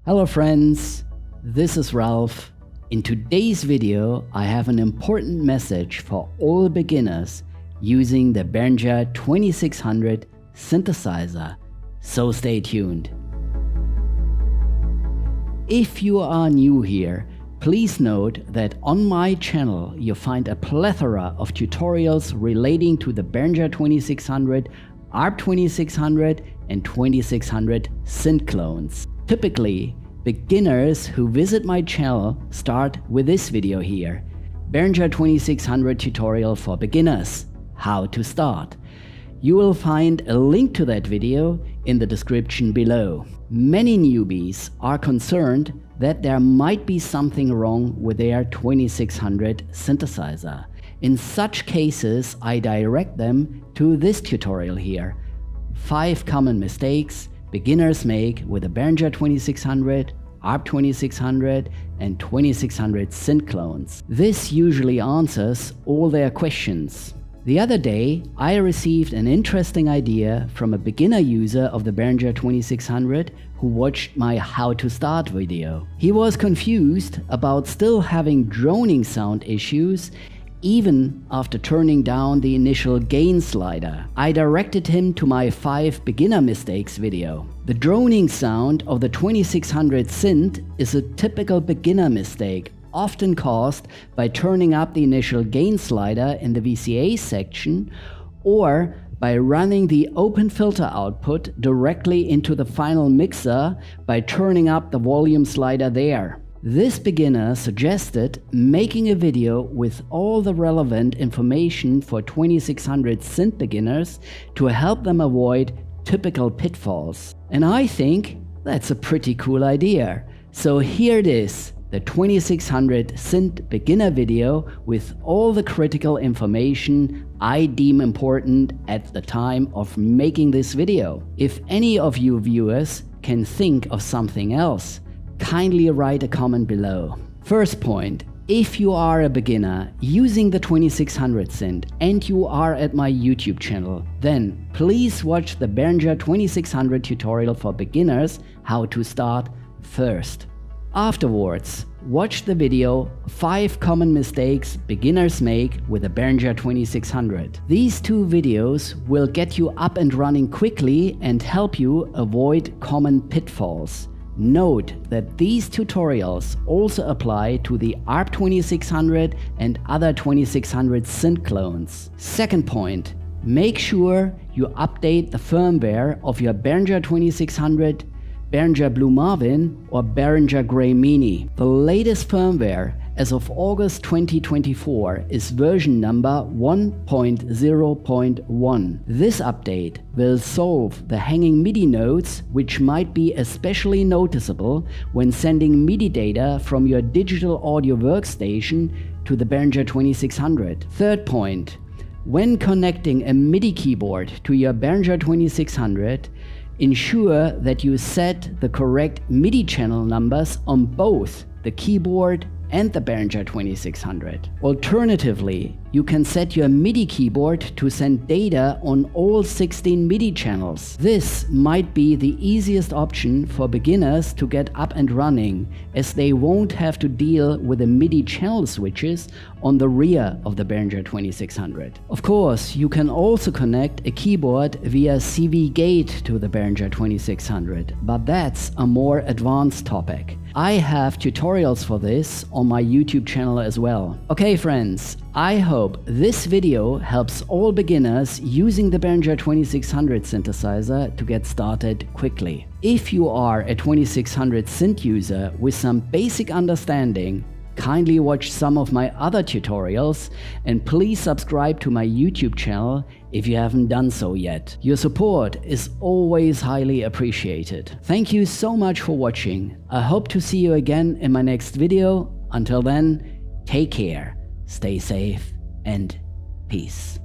Hello friends, this is Ralph. In today's video, I have an important message for all beginners using the Behringer 2600 synthesizer, so stay tuned. If you are new here, please note that on my channel you'll find a plethora of tutorials relating to the Behringer 2600, ARP 2600 and 2600 synth clones. Typically, beginners who visit my channel start with this video here, Behringer 2600 tutorial for beginners, how to start. You will find a link to that video in the description below. Many newbies are concerned that there might be something wrong with their 2600 synthesizer. In such cases, I direct them to this tutorial here. 5 common mistakes beginners make with the Behringer 2600, ARP 2600 and 2600 synth clones. This usually answers all their questions. The other day, I received an interesting idea from a beginner user of the Behringer 2600 who watched my How to Start video. He was confused about still having droning sound issues even after turning down the initial gain slider. I directed him to my 5 beginner mistakes video. The droning sound of the 2600 synth is a typical beginner mistake, often caused by turning up the initial gain slider in the VCA section or by running the open filter output directly into the final mixer by turning up the volume slider there. This beginner suggested making a video with all the relevant information for 2600 synth beginners to help them avoid typical pitfalls. And I think that's a pretty cool idea. So here it is, the 2600 synth beginner video with all the critical information I deem important at the time of making this video. If any of you viewers can think of something else, kindly write a comment below. First point, if you are a beginner using the 2600 synth and you are at my YouTube channel, then please watch the Behringer 2600 tutorial for beginners, how to start, first. Afterwards, watch the video 5 common mistakes beginners make with the Behringer 2600. These 2 videos will get you up and running quickly and help you avoid common pitfalls. Note that these tutorials also apply to the ARP 2600 and other 2600 synth clones. Second point, make sure you update the firmware of your Behringer 2600, Behringer Blue Marvin or Behringer Grey Mini. The latest firmware as of August 2024 is version number 1.0.1. This update will solve the hanging MIDI notes, which might be especially noticeable when sending MIDI data from your digital audio workstation to the Behringer 2600. Third point, when connecting a MIDI keyboard to your Behringer 2600, ensure that you set the correct MIDI channel numbers on both the keyboard and the Behringer 2600. Alternatively, you can set your MIDI keyboard to send data on all 16 MIDI channels. This might be the easiest option for beginners to get up and running, as they won't have to deal with the MIDI channel switches on the rear of the Behringer 2600. Of course, you can also connect a keyboard via CV gate to the Behringer 2600, but that's a more advanced topic. I have tutorials for this on my YouTube channel as well. Okay friends, I hope this video helps all beginners using the Behringer 2600 synthesizer to get started quickly. If you are a 2600 synth user with some basic understanding, kindly watch some of my other tutorials and please subscribe to my YouTube channel if you haven't done so yet. Your support is always highly appreciated. Thank you so much for watching. I hope to see you again in my next video. Until then, take care, stay safe and peace.